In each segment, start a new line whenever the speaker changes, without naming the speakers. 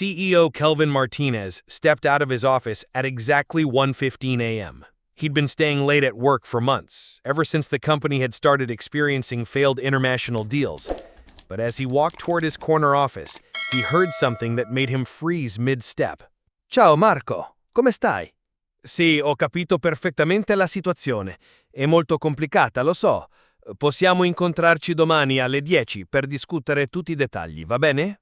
CEO Kelvin Martinez stepped out of his office at exactly 1:15 a.m. He'd been staying late at work for months, ever since the company had started experiencing failed international deals. But as he walked toward his corner office, he heard something that made him freeze mid-step.
Ciao Marco, come stai?
Sì, ho capito perfettamente la situazione. È molto complicata, lo so. Possiamo incontrarci domani alle 10 per discutere tutti I dettagli, va bene?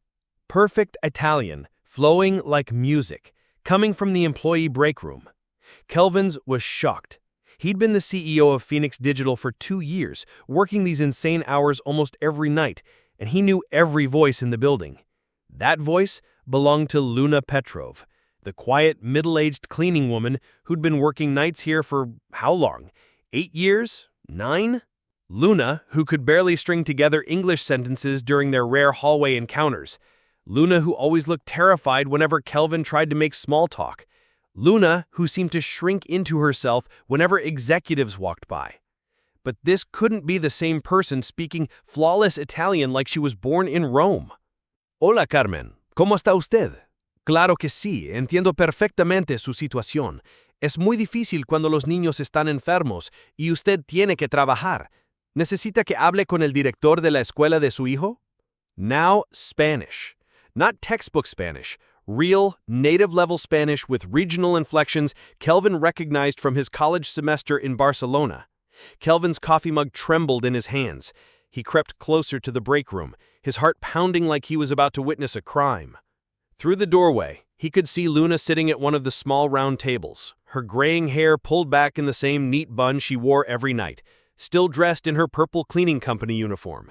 Perfect Italian, flowing like music, coming from the employee break room. Kelvin's was shocked. He'd been the CEO of Phoenix Digital for 2 years, working these insane hours almost every night, and he knew every voice in the building. That voice belonged to Luna Petrov, the quiet, middle-aged cleaning woman who'd been working nights here for how long? 8 years? 9? Luna, who could barely string together English sentences during their rare hallway encounters. Luna, who always looked terrified whenever Kelvin tried to make small talk. Luna, who seemed to shrink into herself whenever executives walked by. But this couldn't be the same person speaking flawless Italian like she was born in Rome. Hola, Carmen. ¿Cómo está usted? Claro que sí, entiendo perfectamente su situación. Es muy difícil cuando los niños están enfermos y usted tiene que trabajar. ¿Necesita que hable con el director de la escuela de su hijo? Now Spanish. Not textbook Spanish. Real, native-level Spanish with regional inflections Kelvin recognized from his college semester in Barcelona. Kelvin's coffee mug trembled in his hands. He crept closer to the break room, his heart pounding like he was about to witness a crime. Through the doorway, he could see Luna sitting at one of the small round tables, her graying hair pulled back in the same neat bun she wore every night, still dressed in her purple cleaning company uniform.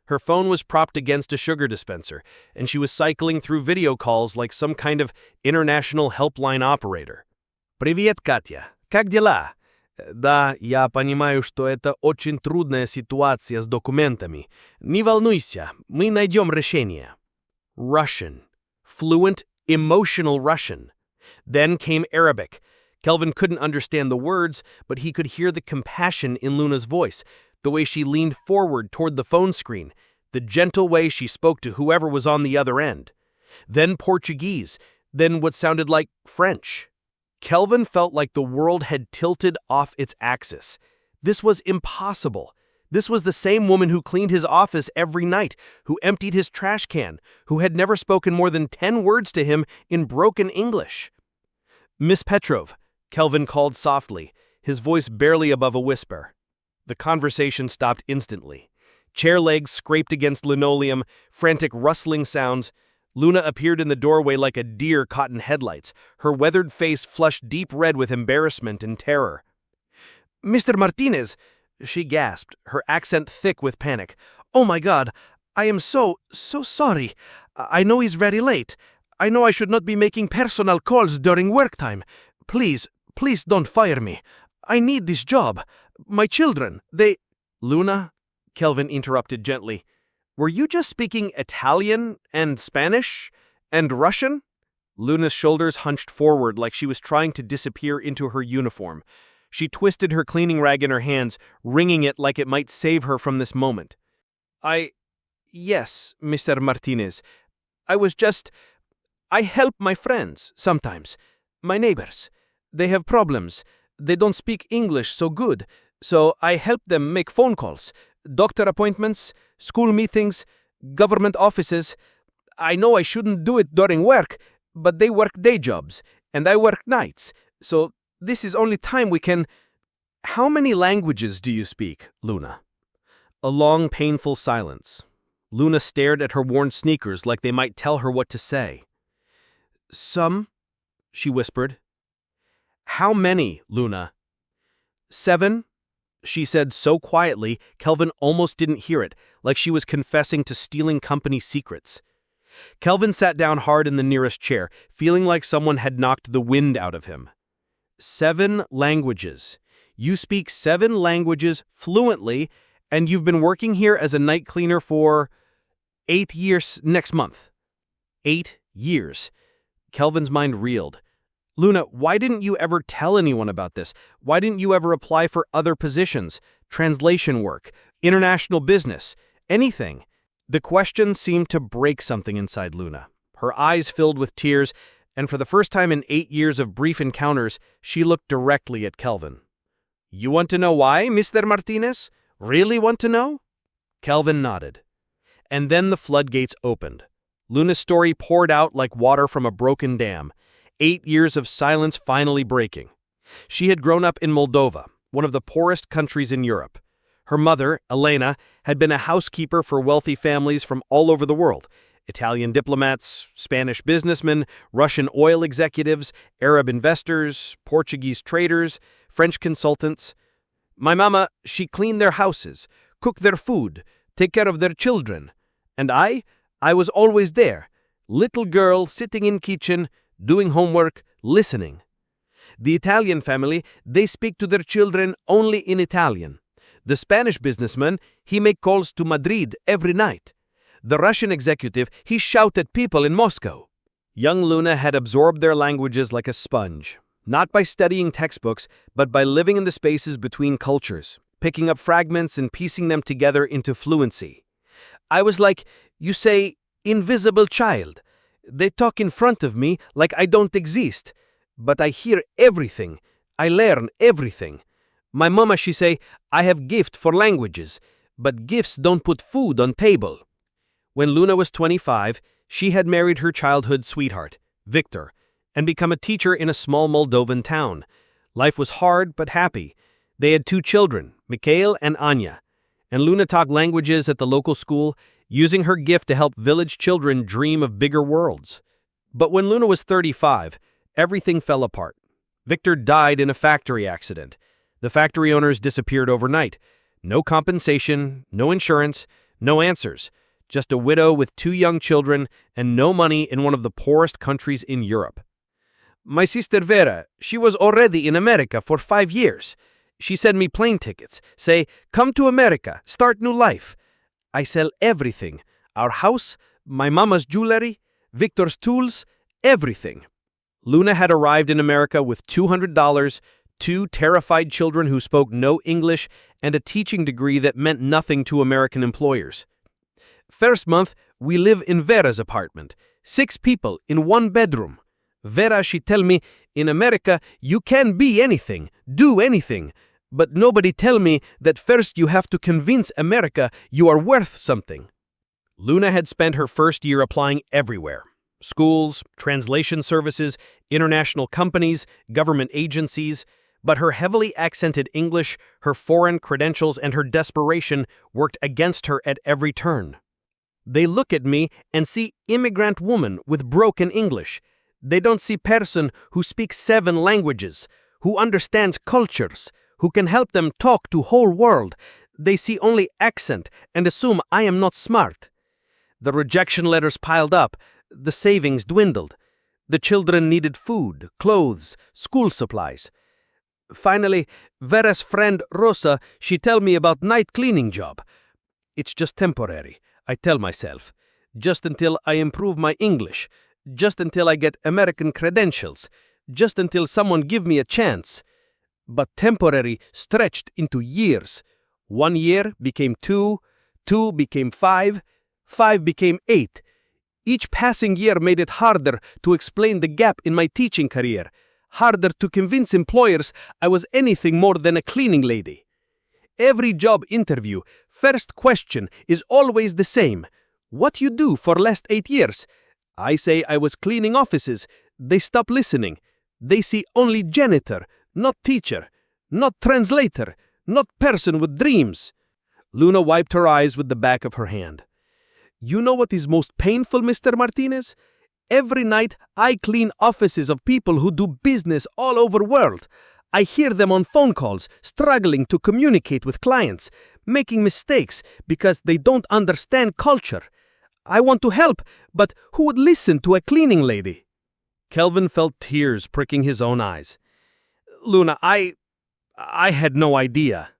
Her phone was propped against a sugar dispenser, and she was cycling through video calls like some kind of international helpline operator. «Привет, Катя. Как дела?» «Да, я понимаю, что это очень трудная ситуация с документами. Не волнуйся, мы найдем решение». Russian. Fluent, emotional Russian. Then came Arabic. Kelvin couldn't understand the words, but he could hear the compassion in Luna's voice, the way she leaned forward toward the phone screen, the gentle way she spoke to whoever was on the other end. Then Portuguese, then what sounded like French. Kelvin felt like the world had tilted off its axis. This was impossible. This was the same woman who cleaned his office every night, who emptied his trash can, who had never spoken more than 10 words to him in broken English. Miss Petrov, Kelvin called softly, his voice barely above a whisper. The conversation stopped instantly. Chair legs scraped against linoleum, frantic rustling sounds. Luna appeared in the doorway like a deer caught in headlights, her weathered face flushed deep red with embarrassment and terror. "Mr. Martinez!" she gasped, her accent thick with panic. "Oh my God, I am so sorry. I know he's very late. I know I should not be making personal calls during work time. Please don't fire me. I need this job. My children, they—" "Luna," Kelvin interrupted gently, "were you just speaking Italian and Spanish and Russian?" Luna's shoulders hunched forward like she was trying to disappear into her uniform. She twisted her cleaning rag in her hands, wringing it like it might save her from this moment. Yes, Mr. Martinez. I help my friends, sometimes. My neighbors. They have problems. They don't speak English so good, so I help them make phone calls, doctor appointments, school meetings, government offices. I know I shouldn't do it during work, but they work day jobs, and I work nights, so this is only time we can—" "How many languages do you speak, Luna?" A long, painful silence. Luna stared at her worn sneakers like they might tell her what to say. "Some," she whispered. "How many, Luna?" "7," she said so quietly Kelvin almost didn't hear it, like she was confessing to stealing company secrets. Kelvin sat down hard in the nearest chair, feeling like someone had knocked the wind out of him. 7 languages. You speak 7 languages fluently, and you've been working here as a night cleaner for 8 years next month. 8 years. Kelvin's mind reeled. "Luna, why didn't you ever tell anyone about this? Why didn't you ever apply for other positions, translation work, international business, anything?" The question seemed to break something inside Luna. Her eyes filled with tears, and for the first time in 8 years of brief encounters, she looked directly at Kelvin. "You want to know why, Mr. Martinez? Really want to know?" Kelvin nodded. And then the floodgates opened. Luna's story poured out like water from a broken dam, 8 years of silence finally breaking. She had grown up in Moldova, one of the poorest countries in Europe. Her mother, Elena, had been a housekeeper for wealthy families from all over the world: Italian diplomats, Spanish businessmen, Russian oil executives, Arab investors, Portuguese traders, French consultants. My mama, she cleaned their houses, cooked their food, take care of their children. And I was always there, little girl sitting in kitchen, doing homework, listening. The Italian family, they speak to their children only in Italian. The Spanish businessman, he make calls to Madrid every night. The Russian executive, he shout at people in Moscow. Young Luna had absorbed their languages like a sponge, not by studying textbooks, but by living in the spaces between cultures, picking up fragments and piecing them together into fluency. I was like, you say, invisible child. They talk in front of me like I don't exist, but I hear everything. I learn everything. My mama, she say, I have gift for languages, but gifts don't put food on table. When Luna was 25, she had married her childhood sweetheart, Victor, and become a teacher in a small Moldovan town. Life was hard but happy. They had 2 children, Mikhail and Anya, and Luna talked languages at the local school, using her gift to help village children dream of bigger worlds. But when Luna was 35, everything fell apart. Victor died in a factory accident. The factory owners disappeared overnight. No compensation, no insurance, no answers. Just a widow with 2 young children and no money in one of the poorest countries in Europe. My sister Vera, she was already in America for 5 years. She sent me plane tickets, say, come to America, start new life. I sell everything. Our house, my mama's jewelry, Victor's tools, everything. Luna had arrived in America with $200, 2 terrified children who spoke no English, and a teaching degree that meant nothing to American employers. First month, we live in Vera's apartment. 6 people in 1 bedroom. Vera, she tell me, in America, you can be anything, do anything. But nobody tell me that first you have to convince America you are worth something. Luna had spent her first year applying everywhere. Schools, translation services, international companies, government agencies. But her heavily accented English, her foreign credentials, and her desperation worked against her at every turn. They look at me and see immigrant woman with broken English. They don't see person who speaks 7 languages, who understands cultures, who can help them talk to whole world. They see only accent and assume I am not smart. The rejection letters piled up. The savings dwindled. The children needed food, clothes, school supplies. Finally, Vera's friend Rosa, she tell me about night cleaning job. It's just temporary, I tell myself. Just until I improve my English. Just until I get American credentials. Just until someone give me a chance. But temporary stretched into years. 1 year became 2, 2 became 5, 5 became 8. Each passing year made it harder to explain the gap in my teaching career, harder to convince employers I was anything more than a cleaning lady. Every job interview, first question is always the same. What you do for last 8 years? I say I was cleaning offices. They stop listening. They see only janitor, not teacher, not translator, not person with dreams. Luna wiped her eyes with the back of her hand. You know what is most painful, Mr. Martinez? Every night I clean offices of people who do business all over the world. I hear them on phone calls, struggling to communicate with clients, making mistakes because they don't understand culture. I want to help, but who would listen to a cleaning lady? Kelvin felt tears pricking his own eyes. Luna, I had no idea.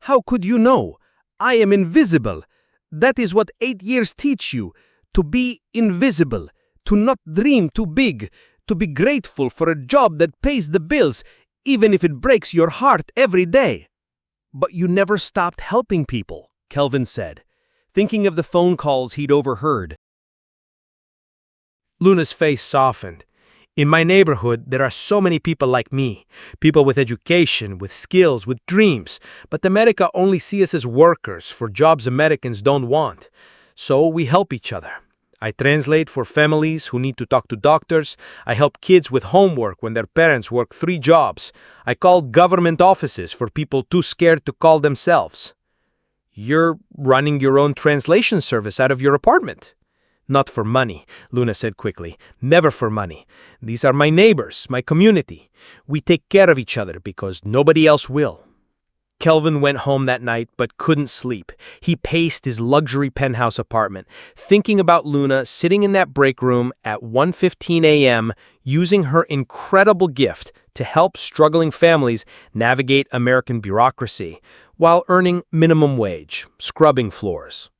How could you know? I am invisible. That is what 8 years teach you, to be invisible, to not dream too big, to be grateful for a job that pays the bills, even if it breaks your heart every day. But you never stopped helping people, Kelvin said, thinking of the phone calls he'd overheard.
Luna's face softened. In my neighborhood, there are so many people like me, people with education, with skills, with dreams, but America only see us as workers for jobs Americans don't want. So we help each other. I translate for families who need to talk to doctors. I help kids with homework when their parents work 3 jobs. I call government offices for people too scared to call themselves. You're running your own translation service out of your apartment. Not for money, Luna said quickly. Never for money. These are my neighbors, my community. We take care of each other because nobody else will. Kelvin went home that night but couldn't sleep. He paced his luxury penthouse apartment, thinking about Luna sitting in that break room at 1:15 a.m., using her incredible gift to help struggling families navigate American bureaucracy while earning minimum wage, scrubbing floors.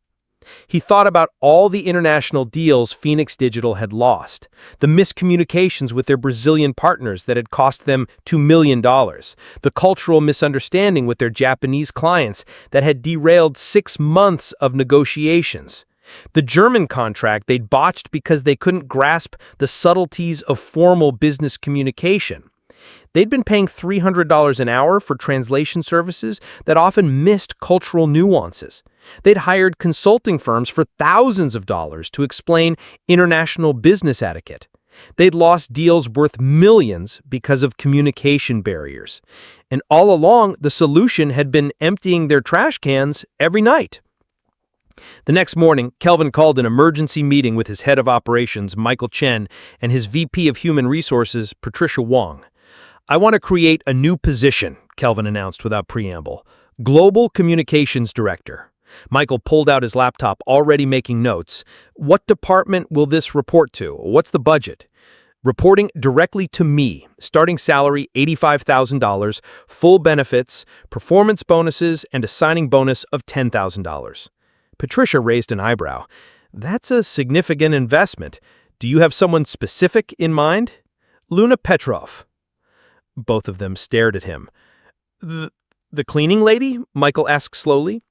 He thought about all the international deals Phoenix Digital had lost, the miscommunications with their Brazilian partners that had cost them $2 million, the cultural misunderstanding with their Japanese clients that had derailed 6 months of negotiations, the German contract they'd botched because they couldn't grasp the subtleties of formal business communication. They'd been paying $300 an hour for translation services that often missed cultural nuances. They'd hired consulting firms for thousands of dollars to explain international business etiquette. They'd lost deals worth millions because of communication barriers. And all along, the solution had been emptying their trash cans every night. The next morning, Kelvin called an emergency meeting with his head of operations, Michael Chen, and his VP of Human Resources, Patricia Wong. I want to create a new position, Kelvin announced without preamble. Global Communications Director. Michael pulled out his laptop, already making notes. What department will this report to? What's the budget? Reporting directly to me. Starting salary $85,000, full benefits, performance bonuses, and a signing bonus of $10,000. Patricia raised an eyebrow. That's a significant investment. Do you have someone specific in mind? Luna Petrov. Both of them stared at him. The cleaning lady? Michael asked slowly.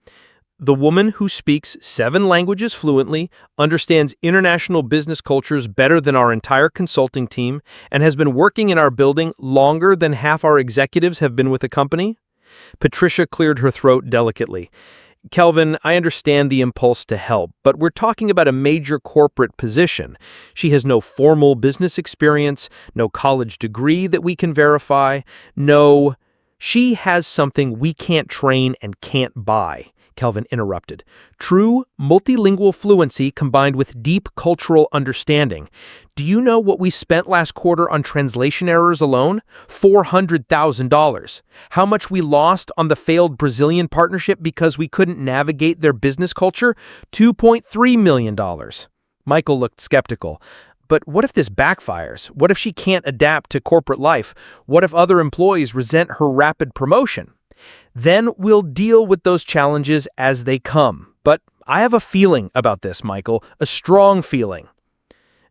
The woman who speaks 7 languages fluently, understands international business cultures better than our entire consulting team, and has been working in our building longer than half our executives have been with the company? Patricia cleared her throat delicately. Kelvin, I understand the impulse to help, but we're talking about a major corporate position. She has no formal business experience, no college degree that we can verify, She has something we can't train and can't buy, Kelvin interrupted. True multilingual fluency combined with deep cultural understanding. Do you know what we spent last quarter on translation errors alone? $400,000. How much we lost on the failed Brazilian partnership because we couldn't navigate their business culture? $2.3 million. Michael looked skeptical. But what if this backfires? What if she can't adapt to corporate life? What if other employees resent her rapid promotion? Then we'll deal with those challenges as they come. But I have a feeling about this, Michael, a strong feeling.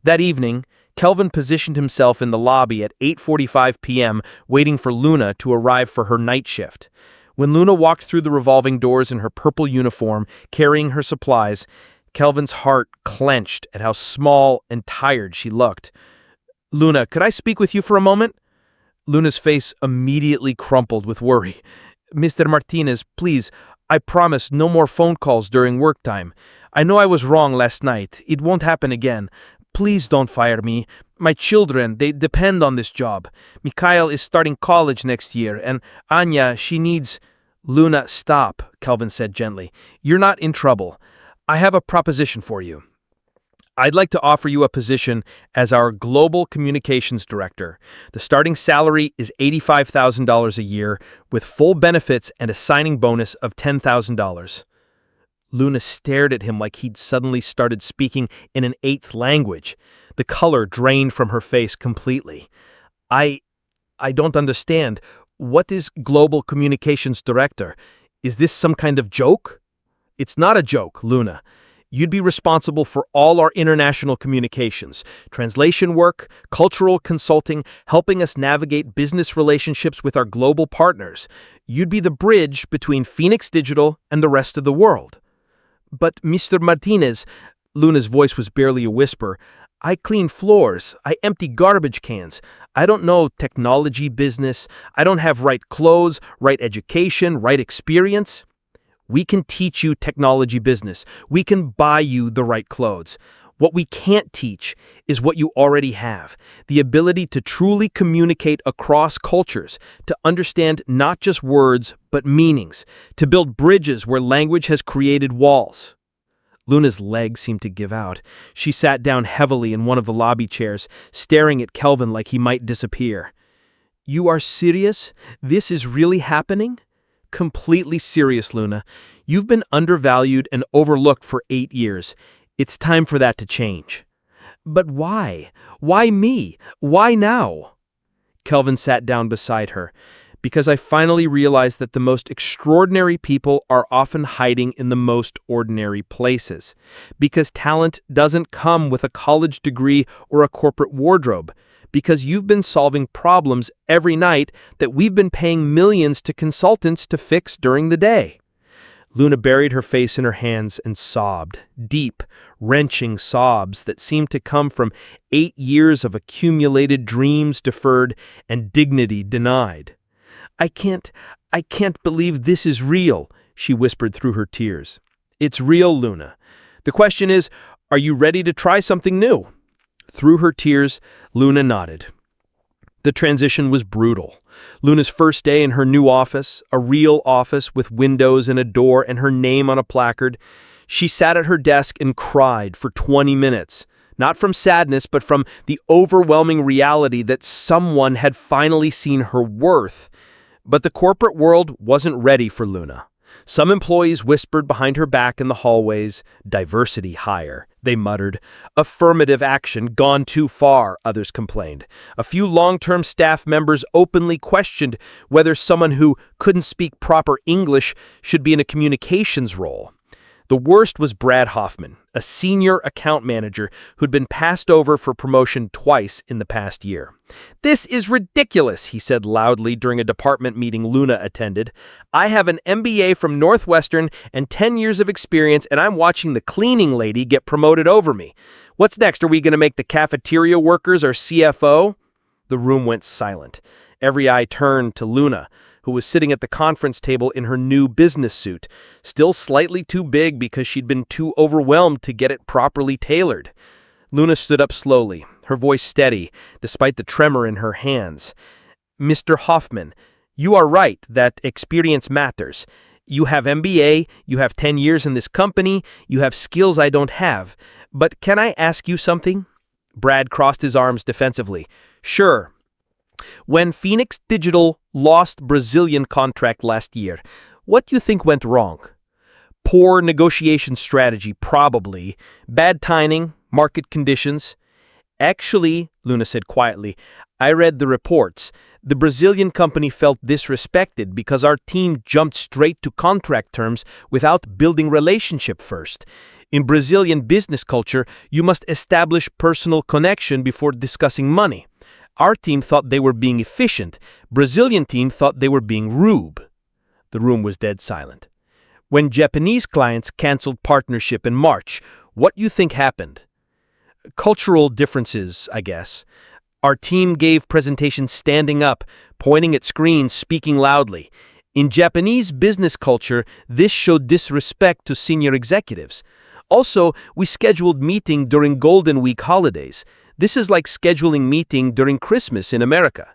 That evening, Kelvin positioned himself in the lobby at 8:45 p.m., waiting for Luna to arrive for her night shift. When Luna walked through the revolving doors in her purple uniform, carrying her supplies, Kelvin's heart clenched at how small and tired she looked. Luna, could I speak with you for a moment? Luna's face immediately crumpled with worry. Mr. Martinez, please, I promise no more phone calls during work time. I know I was wrong last night. It won't happen again. Please don't fire me. My children, they depend on this job. Mikhail is starting college next year, and Anya, she needs... Luna, stop, Kelvin said gently. You're not in trouble. I have a proposition for you. I'd like to offer you a position as our Global Communications Director. The starting salary is $85,000 a year, with full benefits and a signing bonus of $10,000. Luna stared at him like he'd suddenly started speaking in an 8th language. The color drained from her face completely. I don't understand. What is Global Communications Director? Is this some kind of joke? It's not a joke, Luna. You'd be responsible for all our international communications, translation work, cultural consulting, helping us navigate business relationships with our global partners. You'd be the bridge between Phoenix Digital and the rest of the world. But Mr. Martinez, Luna's voice was barely a whisper, I clean floors. I empty garbage cans. I don't know technology business. I don't have right clothes, right education, right experience. We can teach you technology business. We can buy you the right clothes. What we can't teach is what you already have, the ability to truly communicate across cultures, to understand not just words, but meanings, to build bridges where language has created walls. Luna's legs seemed to give out. She sat down heavily in one of the lobby chairs, staring at Kelvin like he might disappear. You are serious? This is really happening? Completely serious, Luna. You've been undervalued and overlooked for 8 years. It's time for that to change. But why? Why me? Why now? Kelvin sat down beside her. Because I finally realized that the most extraordinary people are often hiding in the most ordinary places. Because talent doesn't come with a college degree or a corporate wardrobe. Because you've been solving problems every night that we've been paying millions to consultants to fix during the day. Luna buried her face in her hands and sobbed, deep, wrenching sobs that seemed to come from 8 years of accumulated dreams deferred and dignity denied. I can't believe this is real, she whispered through her tears. It's real, Luna. The question is, are you ready to try something new? Through her tears, Luna nodded. The transition was brutal. Luna's first day in her new office, a real office with windows and a door and her name on a placard, she sat at her desk and cried for 20 minutes. Not from sadness, but from the overwhelming reality that someone had finally seen her worth. But the corporate world wasn't ready for Luna. Some employees whispered behind her back in the hallways, diversity hire, they muttered. Affirmative action gone too far, others complained. A few long-term staff members openly questioned whether someone who couldn't speak proper English should be in a communications role. The worst was Brad Hoffman, a senior account manager who'd been passed over for promotion twice in the past year. This is ridiculous, he said loudly during a department meeting Luna attended. I have an MBA from Northwestern and 10 years of experience, and I'm watching the cleaning lady get promoted over me. What's next? Are we going to make the cafeteria workers our CFO? The room went silent. Every eye turned to Luna, who was sitting at the conference table in her new business suit, still slightly too big because she'd been too overwhelmed to get it properly tailored. Luna stood up slowly, her voice steady, despite the tremor in her hands. Mr. Hoffman, you are right that experience matters. You have MBA, you have 10 years in this company, you have skills I don't have. But can I ask you something? Brad crossed his arms defensively. Sure. When Phoenix Digital lost Brazilian contract last year, what do you think went wrong? Poor negotiation strategy, probably. Bad timing, market conditions. Actually, Luna said quietly, I read the reports. The Brazilian company felt disrespected because our team jumped straight to contract terms without building relationship first. In Brazilian business culture, you must establish personal connection before discussing money. Our team thought they were being efficient. Brazilian team thought they were being rude. The room was dead silent. When Japanese clients canceled partnership in March, what do you think happened? Cultural differences, I guess. Our team gave presentations standing up, pointing at screens, speaking loudly. In Japanese business culture, this showed disrespect to senior executives. Also, we scheduled meeting during Golden Week holidays. This is like scheduling meeting during Christmas in America.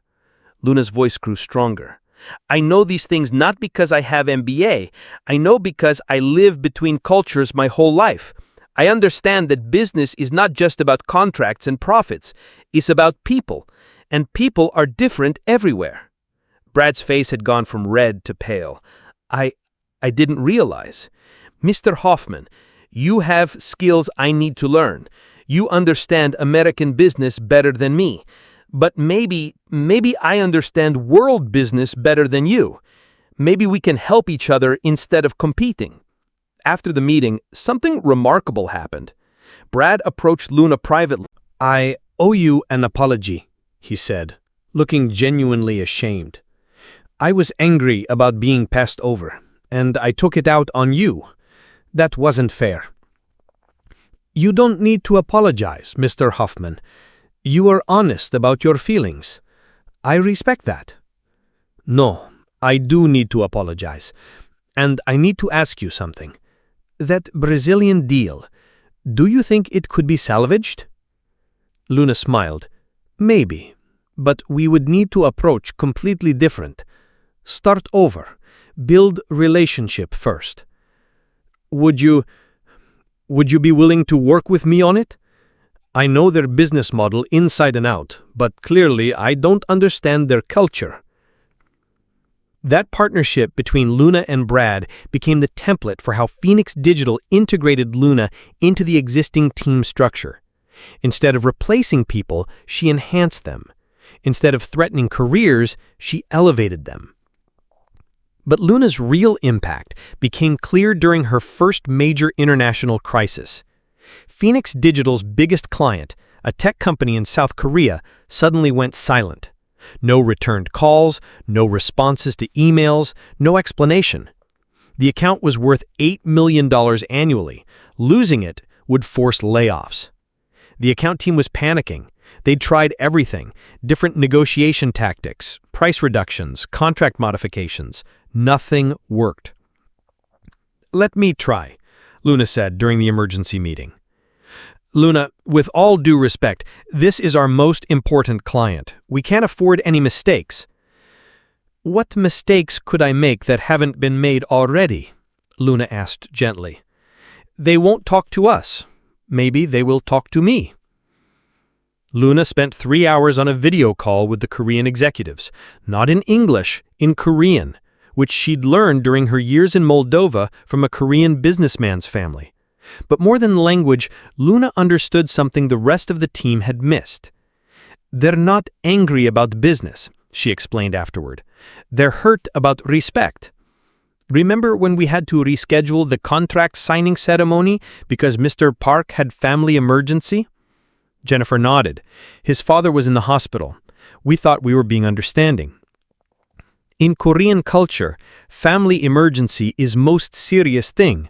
Luna's voice grew stronger. I know these things not because I have MBA. I know because I live between cultures my whole life. I understand that business is not just about contracts and profits. It's about people. And people are different everywhere. Brad's face had gone from red to pale. I didn't realize. Mr. Hoffman, you have skills I need to learn. You understand American business better than me. But maybe I understand world business better than you. Maybe we can help each other instead of competing. After the meeting, something remarkable happened. Brad approached Luna privately.
I owe you an apology, he said, looking genuinely ashamed. I was angry about being passed over, and I took it out on you. That wasn't fair. You don't need to apologize, Mr. Hoffman. You are honest about your feelings. I respect that. No, I do need to apologize. And I need to ask you something. That Brazilian deal, do you think it could be salvaged? Luna smiled. Maybe, but we would need to approach completely different. Start over. Build relationship first. Would you be willing to work with me on it? I know their business model inside and out, but clearly I don't understand their culture. That partnership between Luna and Brad became the template for how Phoenix Digital integrated Luna into the existing team structure. Instead of replacing people, she enhanced them. Instead of threatening careers, she elevated them. But Luna's real impact became clear during her first major international crisis. Phoenix Digital's biggest client, a tech company in South Korea, suddenly went silent. No returned calls, no responses to emails, no explanation. The account was worth $8 million annually. Losing it would force layoffs. The account team was panicking. They'd tried everything, different negotiation tactics, price reductions, contract modifications. Nothing worked. Let me try, Luna said during the emergency meeting. Luna, with all due respect, this is our most important client. We can't afford any mistakes. What mistakes could I make that haven't been made already? Luna asked gently. They won't talk to us. Maybe they will talk to me. Luna spent 3 hours on a video call with the Korean executives, not in English, in Korean, which she'd learned during her years in Moldova from a Korean businessman's family. But more than language, Luna understood something the rest of the team had missed. They're not angry about business, she explained afterward. They're hurt about respect. Remember when we had to reschedule the contract signing ceremony because Mr. Park had family emergency? Jennifer nodded. His father was in the hospital. We thought we were being understanding. In Korean culture, family emergency is most serious thing.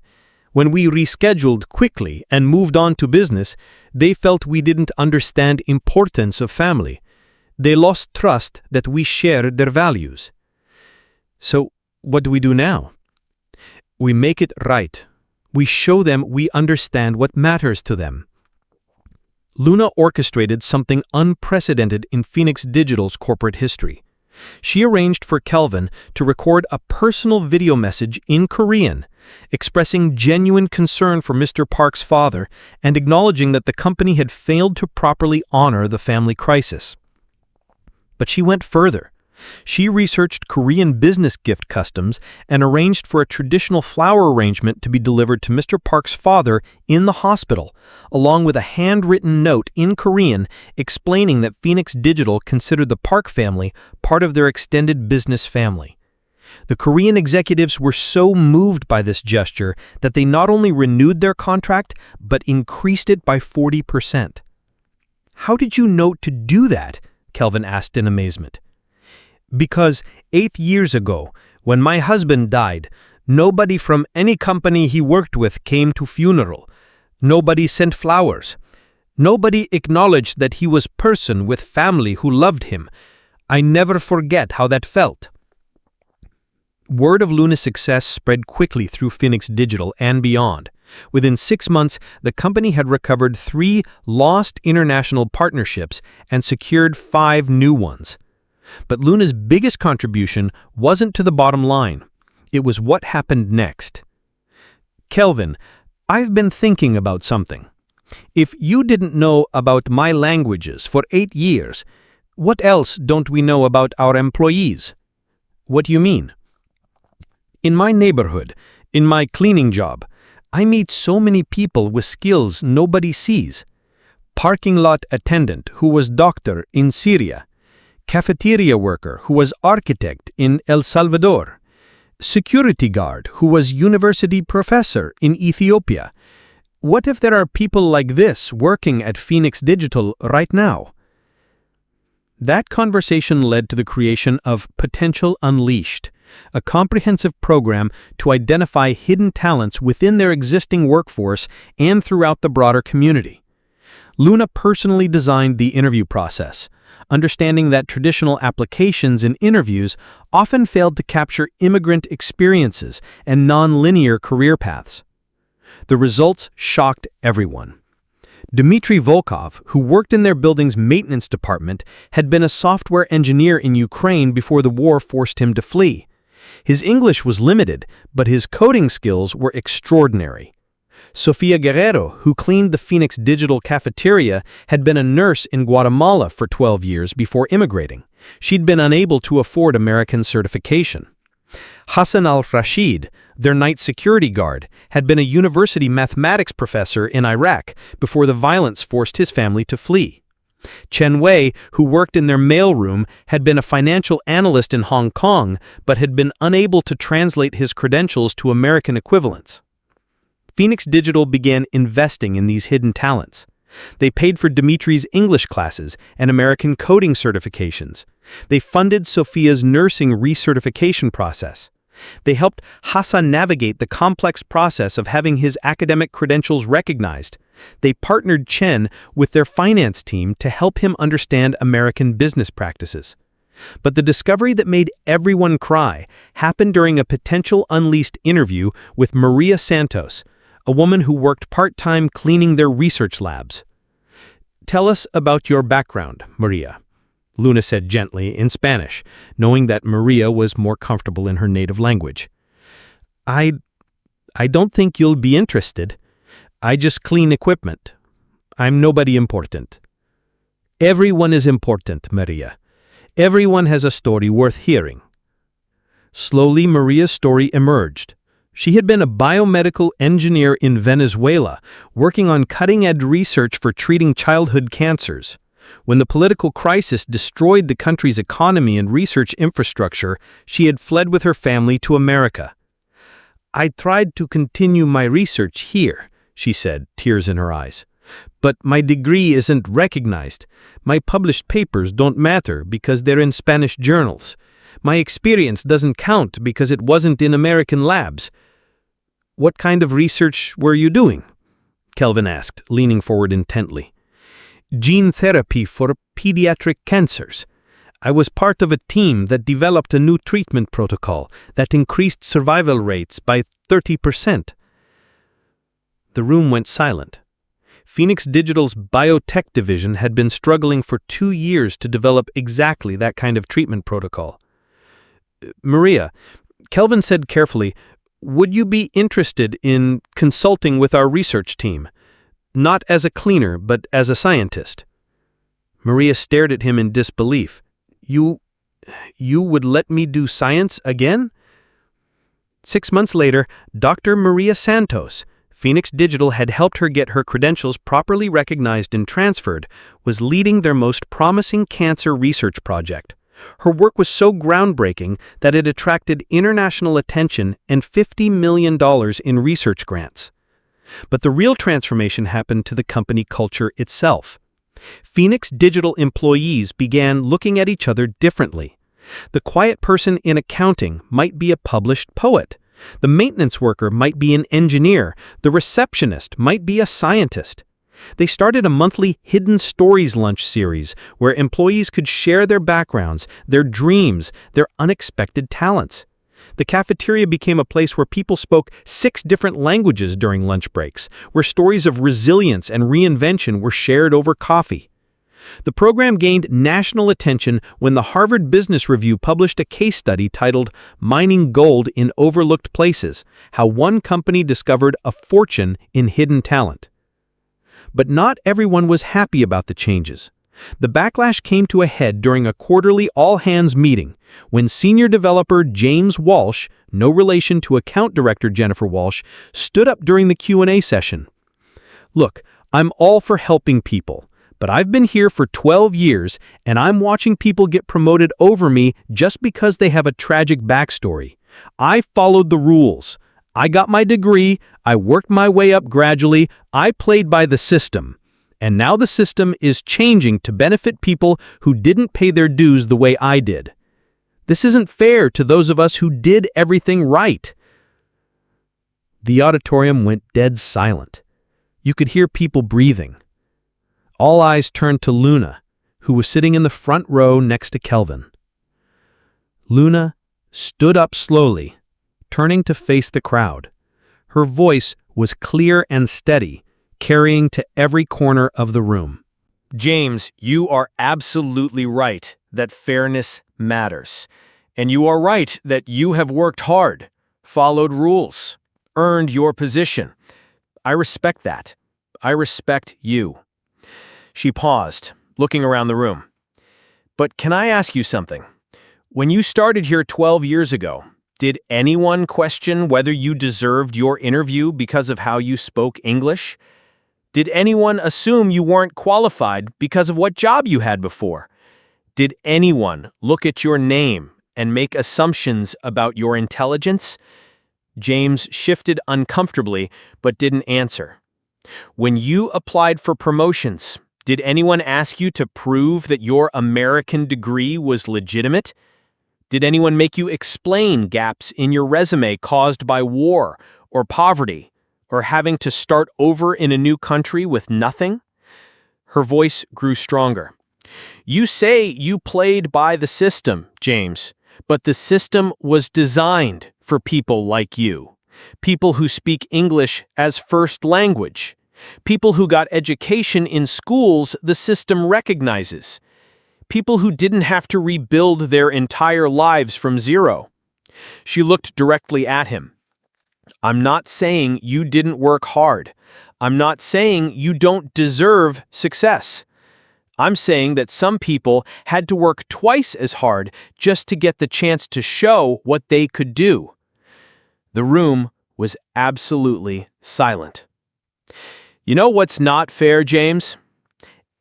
When we rescheduled quickly and moved on to business, they felt we didn't understand importance of family. They lost trust that we shared their values. So, what do we do now? We make it right. We show them we understand what matters to them. Luna orchestrated something unprecedented in Phoenix Digital's corporate history. She arranged for Kelvin to record a personal video message in Korean, expressing genuine concern for Mr. Park's father and acknowledging that the company had failed to properly honor the family crisis. But she went further. She researched Korean business gift customs and arranged for a traditional flower arrangement to be delivered to Mr. Park's father in the hospital, along with a handwritten note in Korean explaining that Phoenix Digital considered the Park family part of their extended business family. The Korean executives were so moved by this gesture that they not only renewed their contract, but increased it by 40%. How did you know to do that? Kelvin asked in amazement. Because 8 years ago, when my husband died, nobody from any company he worked with came to funeral. Nobody sent flowers. Nobody acknowledged that he was person with family who loved him. I never forget how that felt. Word of Luna's success spread quickly through Phoenix Digital and beyond. Within 6 months, the company had recovered 3 lost international partnerships and secured 5 new ones. But Luna's biggest contribution wasn't to the bottom line. It was what happened next. Kelvin, I've been thinking about something. If you didn't know about my languages for 8 years, what else don't we know about our employees? What do you mean? In my neighborhood, in my cleaning job, I meet so many people with skills nobody sees. Parking lot attendant who was doctor in Syria. Cafeteria worker who was architect in El Salvador, security guard who was university professor in Ethiopia. What if there are people like this working at Phoenix Digital right now? That conversation led to the creation of Potential Unleashed, a comprehensive program to identify hidden talents within their existing workforce and throughout the broader community. Luna personally designed the interview process, understanding that traditional applications and interviews often failed to capture immigrant experiences and non-linear career paths. The results shocked everyone. Dmitry Volkov, who worked in their building's maintenance department, had been a software engineer in Ukraine before the war forced him to flee. His English was limited, but his coding skills were extraordinary. Sofia Guerrero, who cleaned the Phoenix Digital cafeteria, had been a nurse in Guatemala for 12 years before immigrating. She'd been unable to afford American certification. Hassan al-Rashid, their night security guard, had been a university mathematics professor in Iraq before the violence forced his family to flee. Chen Wei, who worked in their mailroom, had been a financial analyst in Hong Kong but had been unable to translate his credentials to American equivalents. Phoenix Digital began investing in these hidden talents. They paid for Dimitri's English classes and American coding certifications. They funded Sophia's nursing recertification process. They helped Hassan navigate the complex process of having his academic credentials recognized. They partnered Chen with their finance team to help him understand American business practices. But the discovery that made everyone cry happened during a potential unleashed interview with Maria Santos, a woman who worked part-time cleaning their research labs. "Tell us about your background, Maria," Luna said gently in Spanish, knowing that Maria was more comfortable in her native language. I don't think you'll be interested. I just clean equipment. I'm nobody important." "Everyone is important, Maria. Everyone has a story worth hearing." Slowly, Maria's story emerged. She had been a biomedical engineer in Venezuela, working on cutting-edge research for treating childhood cancers. When the political crisis destroyed the country's economy and research infrastructure, she had fled with her family to America. "I tried to continue my research here," she said, tears in her eyes. "But my degree isn't recognized. My published papers don't matter because they're in Spanish journals. My experience doesn't count because it wasn't in American labs." "What kind of research were you doing?" Kelvin asked, leaning forward intently. "Gene therapy for pediatric cancers. I was part of a team that developed a new treatment protocol that increased survival rates by 30%. The room went silent. Phoenix Digital's biotech division had been struggling for 2 years to develop exactly that kind of treatment protocol. "Maria," Kelvin said carefully, "would you be interested in consulting with our research team? Not as a cleaner, but as a scientist." Maria stared at him in disbelief. You would let me do science again?" 6 months later, Dr. Maria Santos, Phoenix Digital had helped her get her credentials properly recognized and transferred, was leading their most promising cancer research project. Her work was so groundbreaking that it attracted international attention and $50 million in research grants. But the real transformation happened to the company culture itself. Phoenix Digital employees began looking at each other differently. The quiet person in accounting might be a published poet. The maintenance worker might be an engineer. The receptionist might be a scientist. They started a monthly Hidden Stories lunch series where employees could share their backgrounds, their dreams, their unexpected talents. The cafeteria became a place where people spoke 6 different languages during lunch breaks, where stories of resilience and reinvention were shared over coffee. The program gained national attention when the Harvard Business Review published a case study titled "Mining Gold in Overlooked Places: How One Company Discovered a Fortune in Hidden Talent." But not everyone was happy about the changes. The backlash came to a head during a quarterly all-hands meeting when senior developer James Walsh, no relation to account director Jennifer Walsh, stood up during the Q&A session. "Look, I'm all for helping people, but I've been here for 12 years and I'm watching people get promoted over me just because they have a tragic backstory. I followed the rules. I got my degree, I worked my way up gradually, I played by the system. And now the system is changing to benefit people who didn't pay their dues the way I did. This isn't fair to those of us who did everything right." The auditorium went dead silent. You could hear people breathing. All eyes turned to Luna, who was sitting in the front row next to Kelvin. Luna stood up slowly, turning to face the crowd. Her voice was clear and steady, carrying to every corner of the room.
James, you are absolutely right that fairness matters. And you are right that you have worked hard, followed rules, earned your position. I respect that. I respect you. She paused, looking around the room. But can I ask you something? When you started here 12 years ago, did anyone question whether you deserved your interview because of how you spoke English? Did anyone assume you weren't qualified because of what job you had before? Did anyone look at your name and make assumptions about your intelligence? James shifted uncomfortably but didn't answer. When you applied for promotions, did anyone ask you to prove that your American degree was legitimate? Did anyone make you explain gaps in your resume caused by war or poverty or having to start over in a new country with nothing? Her voice grew stronger. You say you played by the system, James, but the system was designed for people like you, people who speak English as first language, people who got education in schools the system recognizes, people who didn't have to rebuild their entire lives from zero. She looked directly at him. I'm not saying you didn't work hard. I'm not saying you don't deserve success. I'm saying that some people had to work twice as hard just to get the chance to show what they could do. The room was absolutely silent. You know what's not fair, James?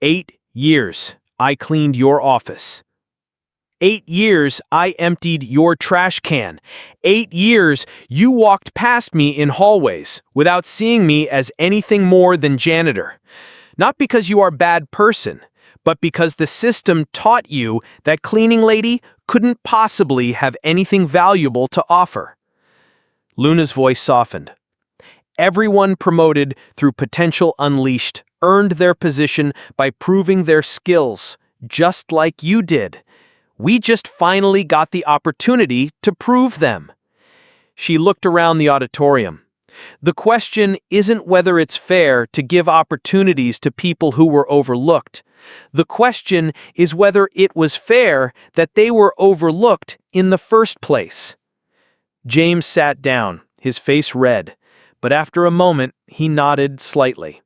8 years I cleaned your office. 8 years I emptied your trash can. 8 years you walked past me in hallways without seeing me as anything more than janitor. Not because you are a bad person, but because the system taught you that cleaning lady couldn't possibly have anything valuable to offer. Luna's voice softened. Everyone promoted through potential unleashed earned their position by proving their skills, just like you did. We just finally got the opportunity to prove them. She looked around the auditorium. The question isn't whether it's fair to give opportunities to people who were overlooked. The question is whether it was fair that they were overlooked in the first place. James sat down, his face red, but after a moment he nodded slightly.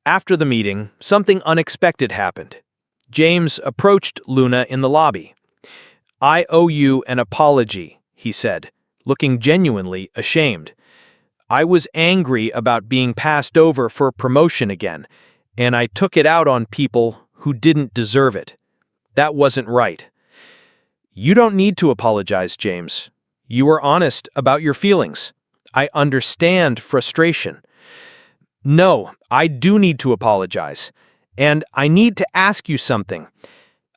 After the meeting, something unexpected happened. James approached Luna in the lobby. I owe you an apology, he said, looking genuinely ashamed. I was angry about being passed over for promotion again, and I took it out on people who didn't deserve it. That wasn't right. You don't need to apologize, James. You were honest about your feelings. I understand frustration. No, I do need to apologize. And I need to ask you something.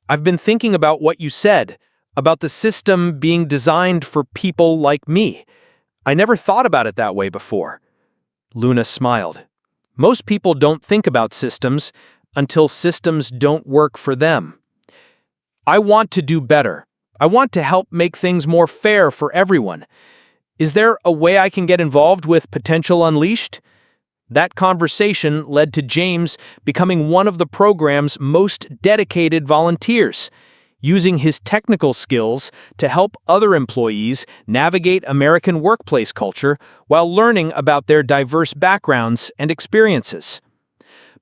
I've been thinking about what you said, about the system being designed for people like me. I never thought about it that way before. Luna smiled. Most people don't think about systems until systems don't work for them. I want to do better. I want to help make things more fair for everyone. Is there a way I can get involved with Potential Unleashed? That conversation led to James becoming one of the program's most dedicated volunteers, using his technical skills to help other employees navigate American workplace culture while learning about their diverse backgrounds and experiences.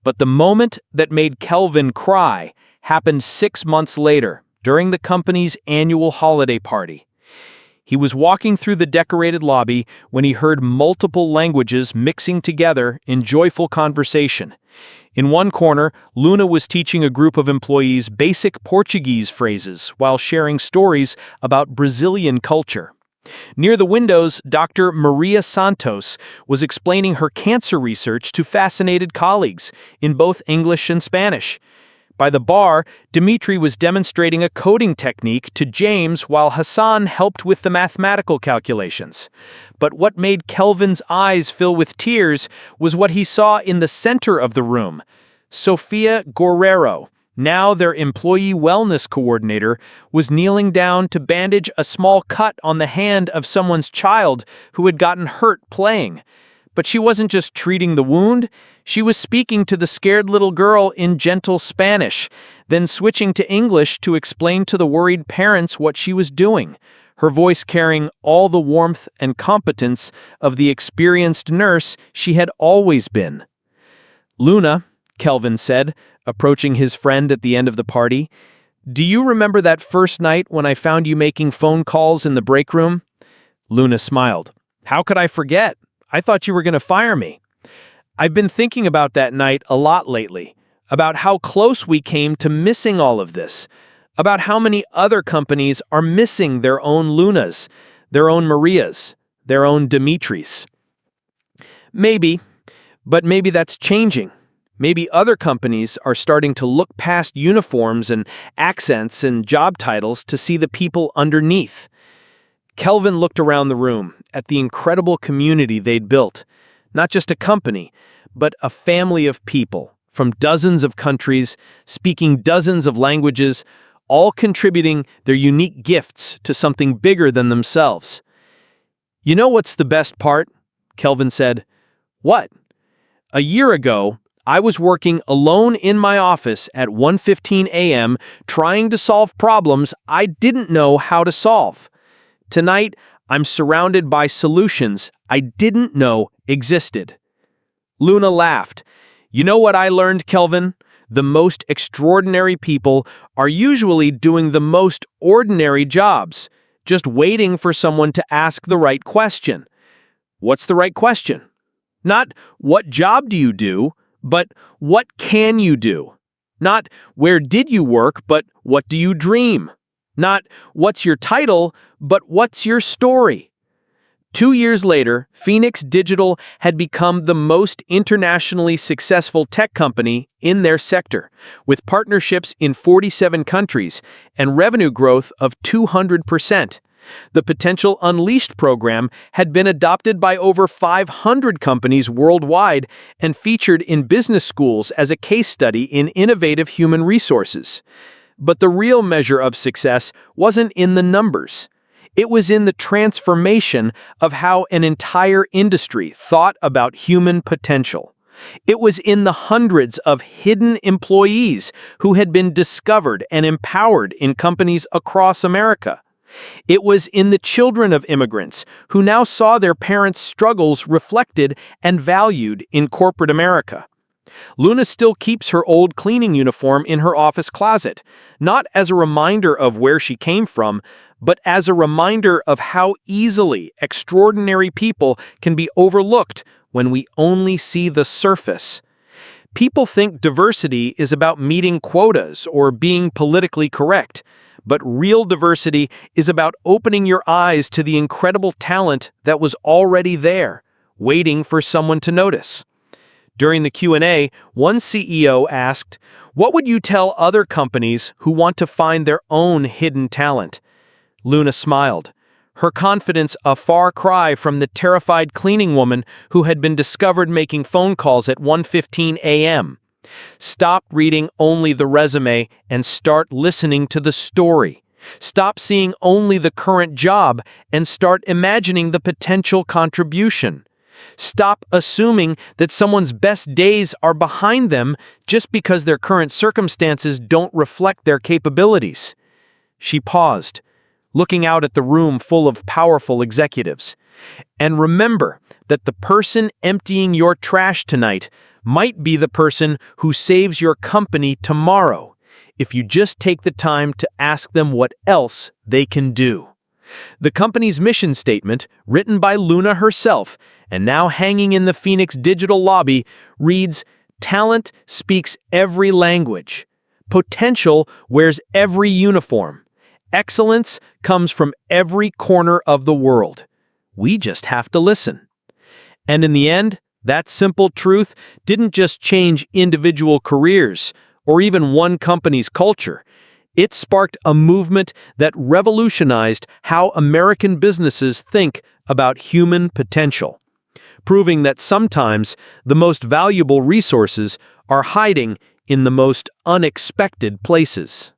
But the moment that made Kelvin cry happened 6 months later during the company's annual holiday party. He was walking through the decorated lobby when he heard multiple languages mixing together in joyful conversation. In one corner, Luna was teaching a group of employees basic Portuguese phrases while sharing stories about Brazilian culture. Near the windows, Dr. Maria Santos was explaining her cancer research to fascinated colleagues in both English and Spanish.
By the bar, Dimitri was demonstrating a coding technique to James while Hassan helped with the mathematical calculations. But what made Kelvin's eyes fill with tears was what he saw in the center of the room. Sofia Guerrero, now their employee wellness coordinator, was kneeling down to bandage a small cut on the hand of someone's child who had gotten hurt playing. But she wasn't just treating the wound, she was speaking to the scared little girl in gentle Spanish, then switching to English to explain to the worried parents what she was doing, her voice carrying all the warmth and competence of the experienced nurse she had always been. "Luna," Kelvin said, approaching his friend at the end of the party, "do you remember that first night when I found you making phone calls in the break room?" Luna smiled. "How could I forget? I thought you were going to fire me." "I've been thinking about that night a lot lately, about how close we came to missing all of this, about how many other companies are missing their own Lunas, their own Marias, their own Dimitris." "Maybe, but maybe that's changing. Maybe other companies are starting to look past uniforms and accents and job titles to see the people underneath." Kelvin looked around the room at the incredible community they'd built. Not just a company, but a family of people from dozens of countries, speaking dozens of languages, all contributing their unique gifts to something bigger than themselves. "You know what's the best part?" Kelvin said. "What?" "A year ago, I was working alone in my office at 1:15 a.m. trying to solve problems I didn't know how to solve. Tonight, I'm surrounded by solutions I didn't know existed." Luna laughed. "You know what I learned, Kelvin? The most extraordinary people are usually doing the most ordinary jobs, just waiting for someone to ask the right question." "What's the right question?" "Not, what job do you do, but what can you do? Not, where did you work, but what do you dream? Not, what's your title, but what's your story?" 2 years later, Phoenix Digital had become the most internationally successful tech company in their sector, with partnerships in 47 countries and revenue growth of 200%. The Potential Unleashed program had been adopted by over 500 companies worldwide and featured in business schools as a case study in innovative human resources. But the real measure of success wasn't in the numbers. It was in the transformation of how an entire industry thought about human potential. It was in the hundreds of hidden employees who had been discovered and empowered in companies across America. It was in the children of immigrants who now saw their parents' struggles reflected and valued in corporate America. Luna still keeps her old cleaning uniform in her office closet, not as a reminder of where she came from, but as a reminder of how easily extraordinary people can be overlooked when we only see the surface. People think diversity is about meeting quotas or being politically correct, but real diversity is about opening your eyes to the incredible talent that was already there, waiting for someone to notice. During the Q&A, one CEO asked, "What would you tell other companies who want to find their own hidden talent?" Luna smiled, her confidence a far cry from the terrified cleaning woman who had been discovered making phone calls at 1:15 a.m. Stop reading only the resume and start listening to the story. Stop seeing only the current job and start imagining the potential contribution. Stop assuming that someone's best days are behind them just because their current circumstances don't reflect their capabilities. She paused, looking out at the room full of powerful executives. And remember that the person emptying your trash tonight might be the person who saves your company tomorrow, if you just take the time to ask them what else they can do. The company's mission statement, written by Luna herself and now hanging in the Phoenix Digital lobby, reads, "Talent speaks every language. Potential wears every uniform. Excellence comes from every corner of the world. We just have to listen." And in the end, that simple truth didn't just change individual careers
or even one company's culture. It sparked a movement that revolutionized how American businesses think about human potential, proving that sometimes the most valuable resources are hiding in the most unexpected places.